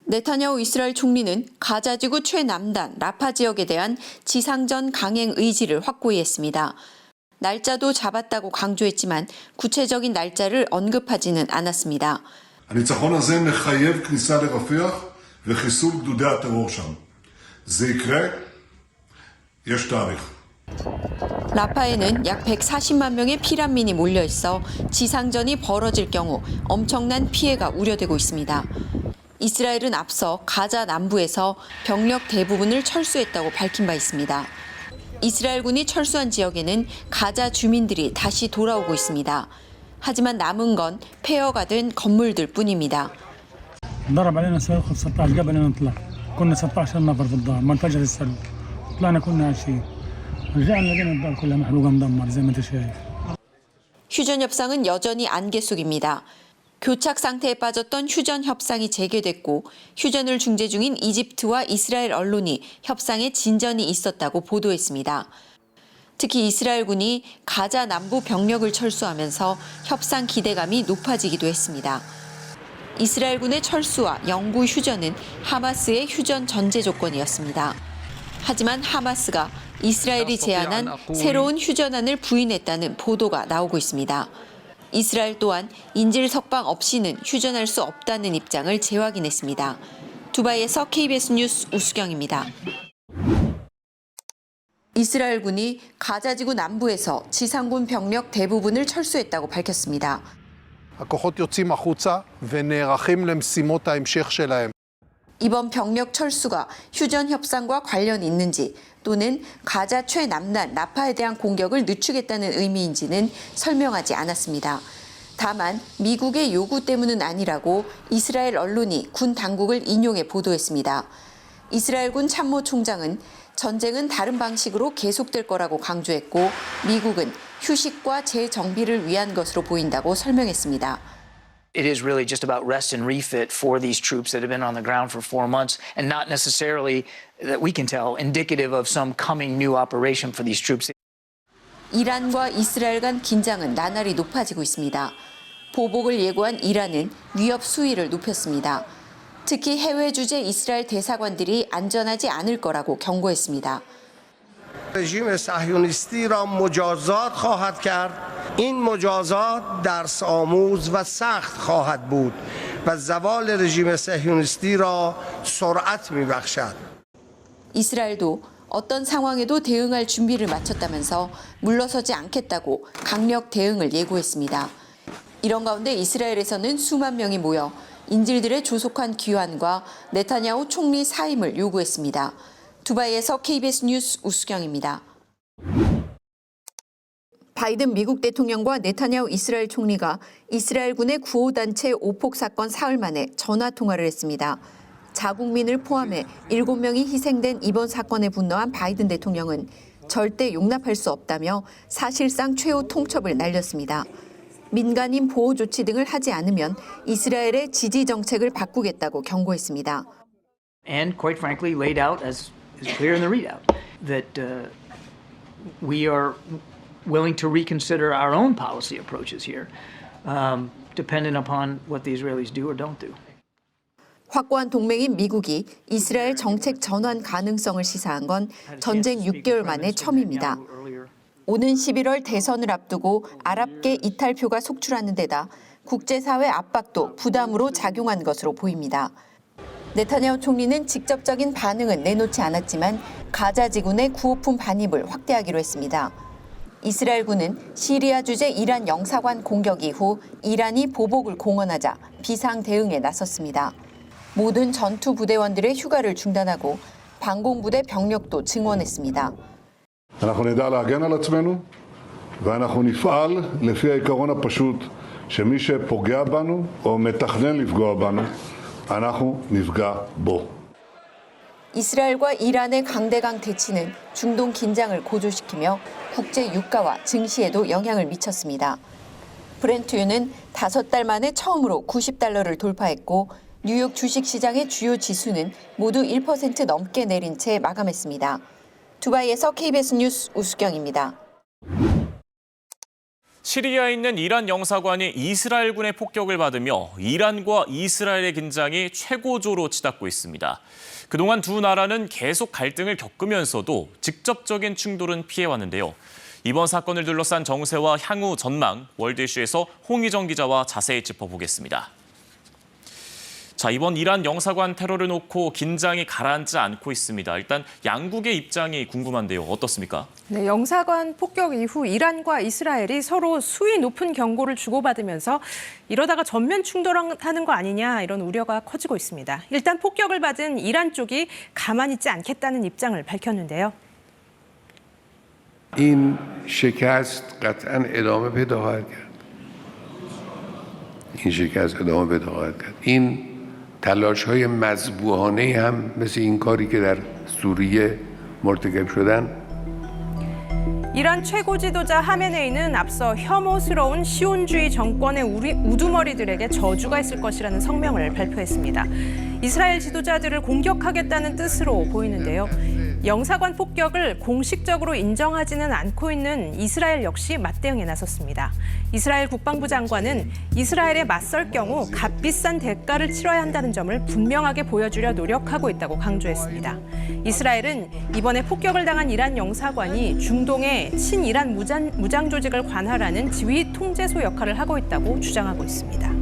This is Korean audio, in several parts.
네타냐후 이스라엘 총리는 가자지구 최남단 라파 지역에 대한 지상전 강행 의지를 확고히 했습니다. 날짜도 잡았다고 강조했지만 구체적인 날짜를 언급하지는 않았습니다. הניצחון הזה מחייב כניסה לרפיח וחיסול גדודי הטרור שם. זה יקרה, יש תאריך. 라파에는 약 140만 명의 피난민이 몰려 있어 지상전이 벌어질 경우 엄청난 피해가 우려되고 있습니다. 이스라엘은 앞서 가자 남부에서 병력 대부분을 철수했다고 밝힌 바 있습니다. 이스라엘군이 철수한 지역에는 가자 주민들이 다시 돌아오고 있습니다. 하지만 남은 건 폐허가 된 건물들 뿐입니다. ضرب علينا صاروخ ب 16 قبل أن نطلع كنا 16 نفر في الظهر ما انفجر الصاروخ طلعنا كنا عايشين رجعنا لقينا الدار كلها محروقة مدمر زي ما انت شايف. 휴전 협상은 여전히 안개 속입니다. 교착 상태에 빠졌던 휴전 협상이 재개됐고 휴전을 중재 중인 이집트와 이스라엘 언론이 협상에 진전이 있었다고 보도했습니다. 특히 이스라엘군이 가자 남부 병력을 철수하면서 협상 기대감이 높아지기도 했습니다. 이스라엘군의 철수와 영구 휴전은 하마스의 휴전 전제 조건이었습니다. 하지만 하마스가 이스라엘이 제안한 새로운 휴전안을 부인했다는 보도가 나오고 있습니다. 이스라엘 또한 인질 석방 없이는 휴전할 수 없다는 입장을 재확인했습니다. 두바이에서 KBS 뉴스 우수경입니다. 이스라엘군이 가자지구 남부에서 지상군 병력 대부분을 철수했다고 밝혔습니다. הכוחות יוצאים החוצה ונערכים למשימות ההמשך שלהם. 이번 병력 철수가 휴전 협상과 관련이 있는지 또는 가자 최남단 라파에 대한 공격을 늦추겠다는 의미인지는 설명하지 않았습니다. 다만 미국의 요구 때문은 아니라고 이스라엘 언론이 군 당국을 인용해 보도했습니다. 이스라엘군 참모총장은 전쟁은 다른 방식으로 계속될 거라고 강조했고 미국은 휴식과 재정비를 위한 것으로 보인다고 설명했습니다. It is really just about rest and refit for these troops that have been on the ground for 4 months and not necessarily, that we can tell, indicative of some coming new operation for these troops. 이란과 이스라엘 간 긴장은 나날이 높아지고 있습니다. 보복을 예고한 이란은 위협 수위를 높였습니다. 특히 해외 주재 이스라엘 대사관들이 안전하지 않을 거라고 경고했습니다. رژیم صهیونیستی را مجازات خواهد کرد. این مجازات درس آموز و سخت خواهد بود و زوال رژیم صهیونیستی را سرعت می‌بخشد. 이스라엘도 어떤 상황에도 대응할 준비를 마쳤다면서 물러서지 않겠다고 강력 대응을 예고했습니다. 이런 가운데 이스라엘에서는 수만 명이 모여 인질들의 조속한 귀환과 네타냐후 총리 사임을 요구했습니다. 두바이에서 KBS 뉴스 우수경입니다. 바이든 미국 대통령과 네타냐후 이스라엘 총리가 이스라엘군의 구호단체 오폭 사건 사흘 만에 전화 통화를 했습니다. 자국민을 포함해 7명이 희생된 이번 사건에 분노한 바이든 대통령은 절대 용납할 수 없다며 사실상 최후 통첩을 날렸습니다. 민간인 보호 조치 등을 하지 않으면 이스라엘의 지지 정책을 바꾸겠다고 경고했습니다. And quite frankly laid out as is clear in the readout that we are willing to reconsider our own policy approaches here, dependent upon what the Israelis do or don't do. 확고한 동맹인 미국이 이스라엘 정책 전환 가능성을 시사한 건 전쟁 6개월 만에 처음입니다. 오는 11월 대선을 앞두고 아랍계 이탈표가 속출하는 데다 국제사회 압박도 부담으로 작용한 것으로 보입니다. 네타냐후 총리는 직접적인 반응은 내놓지 않았지만 가자 지군의 구호품 반입을 확대하기로 했습니다. 이스라엘군은 시리아 주재 이란 영사관 공격 이후 이란이 보복을 공언하자 비상 대응에 나섰습니다. 모든 전투 부대원들의 휴가를 중단하고 방공부대 병력도 증원했습니다. אנחנו נדע להגן על עצמנו ואנחנו נפעל לפי העיקרון הפשוט שמי שפוגע בנו או מתכנן לפגוע בנו אנחנו נפגע בו. 이스라엘과 이란의 강대강 대치는 중동 긴장을 고조시키며 국제 유가와 증시에도 영향을 미쳤습니다. 브렌트유는 5달 만에 처음으로 $90를 돌파했고 뉴욕 주식시장의 주요 지수는 모두 1% 넘게 내린 채 마감했습니다. 두바이에서 KBS 뉴스 우수경입니다. 시리아에 있는 이란 영사관이 이스라엘군의 폭격을 받으며 이란과 이스라엘의 긴장이 최고조로 치닫고 있습니다. 그동안 두 나라는 계속 갈등을 겪으면서도 직접적인 충돌은 피해왔는데요. 이번 사건을 둘러싼 정세와 향후 전망, 월드 이슈에서 홍희정 기자와 자세히 짚어보겠습니다. 자, 이번 이란 영사관 테러를 놓고 긴장이 가라앉지 않고 있습니다. 일단 양국의 입장이 궁금한데요. 어떻습니까? 네, 영사관 폭격 이후 이란과 이스라엘이 서로 수위 높은 경고를 주고받으면서 이러다가 전면 충돌하는 거 아니냐 이런 우려가 커지고 있습니다. 일단 폭격을 받은 이란 쪽이 가만히 있지 않겠다는 입장을 밝혔는데요. این شکست قطعاً ادامه پیدا خواهد کرد. این شکست ادامه پیدا خواهد کرد. این تلاش‌های مذبوحانه‌ای هم مثل این کاری که در سوریه مرتکب شدن 이란 최고 지도자 하메네이는 앞서 혐오스러운 시온주의 정권의 우두머리들에게 저주가 있을 것이라는 성명을 발표했습니다. 이스라엘 지도자들을 공격하겠다는 뜻으로 보이는데요. 영사관 폭격을 공식적으로 인정하지는 않고 있는 이스라엘 역시 맞대응에 나섰습니다. 이스라엘 국방부 장관은 이스라엘에 맞설 경우 값비싼 대가를 치러야 한다는 점을 분명하게 보여주려 노력하고 있다고 강조했습니다. 이스라엘은 이번에 폭격을 당한 이란 영사관이 중동의 친이란 무장 조직을 관할하는 지휘 통제소 역할을 하고 있다고 주장하고 있습니다.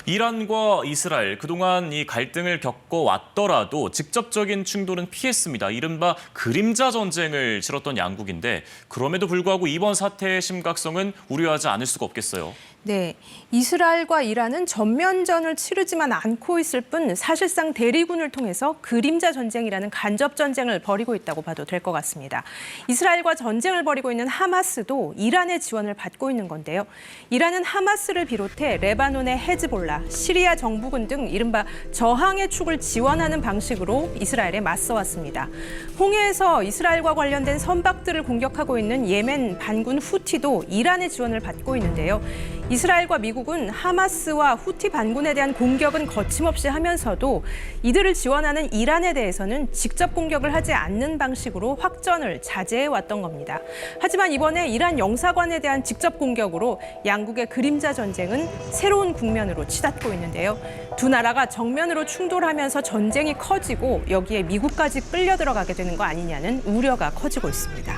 이란과 이스라엘 그동안 이 갈등을 겪어왔더라도 직접적인 충돌은 피했습니다. 이른바 그림자 전쟁을 치렀던 양국인데 그럼에도 불구하고 이번 사태의 심각성은 우려하지 않을 수가 없겠어요. 네, 이스라엘과 이란은 전면전을 치르지만 않고 있을 뿐 사실상 대리군을 통해서 그림자 전쟁이라는 간접 전쟁을 벌이고 있다고 봐도 될 것 같습니다. 이스라엘과 전쟁을 벌이고 있는 하마스도 이란의 지원을 받고 있는 건데요. 이란은 하마스를 비롯해 레바논의 헤즈볼라, 시리아 정부군 등 이른바 저항의 축을 지원하는 방식으로 이스라엘에 맞서왔습니다. 홍해에서 이스라엘과 관련된 선박들을 공격하고 있는 예멘 반군 후티도 이란의 지원을 받고 있는데요. 이스라엘과 미국은 하마스와 후티 반군에 대한 공격은 거침없이 하면서도 이들을 지원하는 이란에 대해서는 직접 공격을 하지 않는 방식으로 확전을 자제해왔던 겁니다. 하지만 이번에 이란 영사관에 대한 직접 공격으로 양국의 그림자 전쟁은 새로운 국면으로 치닫고 있는데요. 두 나라가 정면으로 충돌하면서 전쟁이 커지고 여기에 미국까지 끌려 들어가게 되는 거 아니냐는 우려가 커지고 있습니다.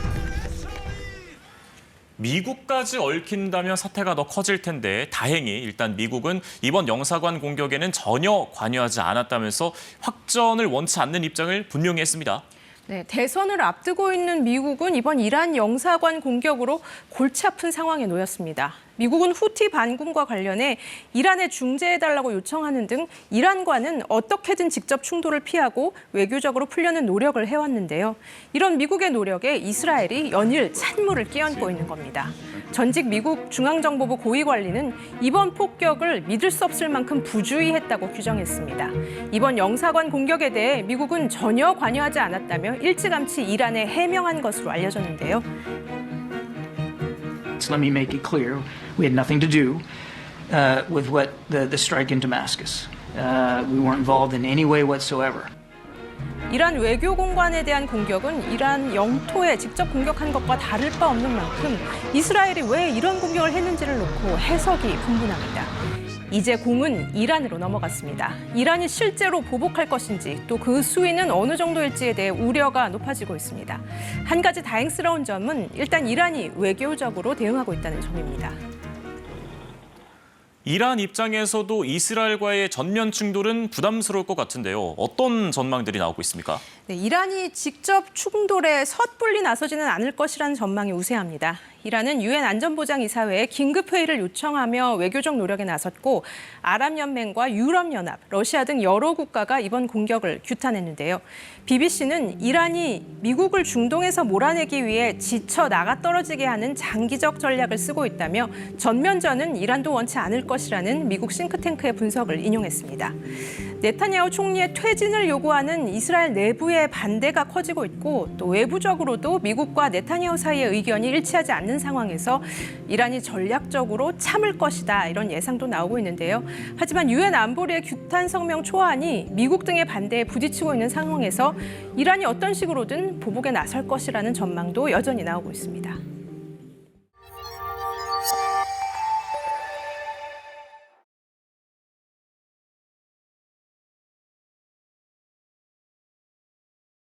미국까지 얽힌다면 사태가 더 커질 텐데 다행히 일단 미국은 이번 영사관 공격에는 전혀 관여하지 않았다면서 확전을 원치 않는 입장을 분명히 했습니다. 네, 대선을 앞두고 있는 미국은 이번 이란 영사관 공격으로 골치 아픈 상황에 놓였습니다. 미국은 후티 반군과 관련해 이란에 중재해달라고 요청하는 등 이란과는 어떻게든 직접 충돌을 피하고 외교적으로 풀려는 노력을 해왔는데요. 이런 미국의 노력에 이스라엘이 연일 찬물을 끼얹고 있는 겁니다. 전직 미국 중앙정보부 고위관리는 이번 폭격을 믿을 수 없을 만큼 부주의했다고 규정했습니다. 이번 영사관 공격에 대해 미국은 전혀 관여하지 않았다며 일찌감치 이란에 해명한 것으로 알려졌는데요. So let me make it clear, we had nothing to do with what the strike in Damascus. We weren't involved in any way whatsoever. 이란 외교 공간에 대한 공격은 이란 영토에 직접 공격한 것과 다를 바 없는 만큼 이스라엘이 왜 이런 공격을 했는지를 놓고 해석이 분분합니다. 이제 공은 이란으로 넘어갔습니다. 이란이 실제로 보복할 것인지 또 그 수위는 어느 정도일지에 대해 우려가 높아지고 있습니다. 한 가지 다행스러운 점은 일단 이란이 외교적으로 대응하고 있다는 점입니다. 이란 입장에서도 이스라엘과의 전면 충돌은 부담스러울 것 같은데요. 어떤 전망들이 나오고 있습니까? 네, 이란이 직접 충돌에 섣불리 나서지는 않을 것이라는 전망이 우세합니다. 이란은 유엔 안전보장이사회에 긴급회의를 요청하며 외교적 노력에 나섰고 아랍연맹과 유럽연합, 러시아 등 여러 국가가 이번 공격을 규탄했는데요. BBC는 이란이 미국을 중동에서 몰아내기 위해 지쳐 나가떨어지게 하는 장기적 전략을 쓰고 있다며 전면전은 이란도 원치 않을 것이라는 미국 싱크탱크의 분석을 인용했습니다. 네타냐후 총리의 퇴진을 요구하는 이스라엘 내부의 반대가 커지고 있고 또 외부적으로도 미국과 네타냐후 사이의 의견이 일치하지 않는 상황에서 이란이 전략적으로 참을 것이다 이런 예상도 나오고 있는데요. 하지만 유엔 안보리의 규탄 성명 초안이 미국 등의 반대에 부딪히고 있는 상황에서 이란이 어떤 식으로든 보복에 나설 것이라는 전망도 여전히 나오고 있습니다.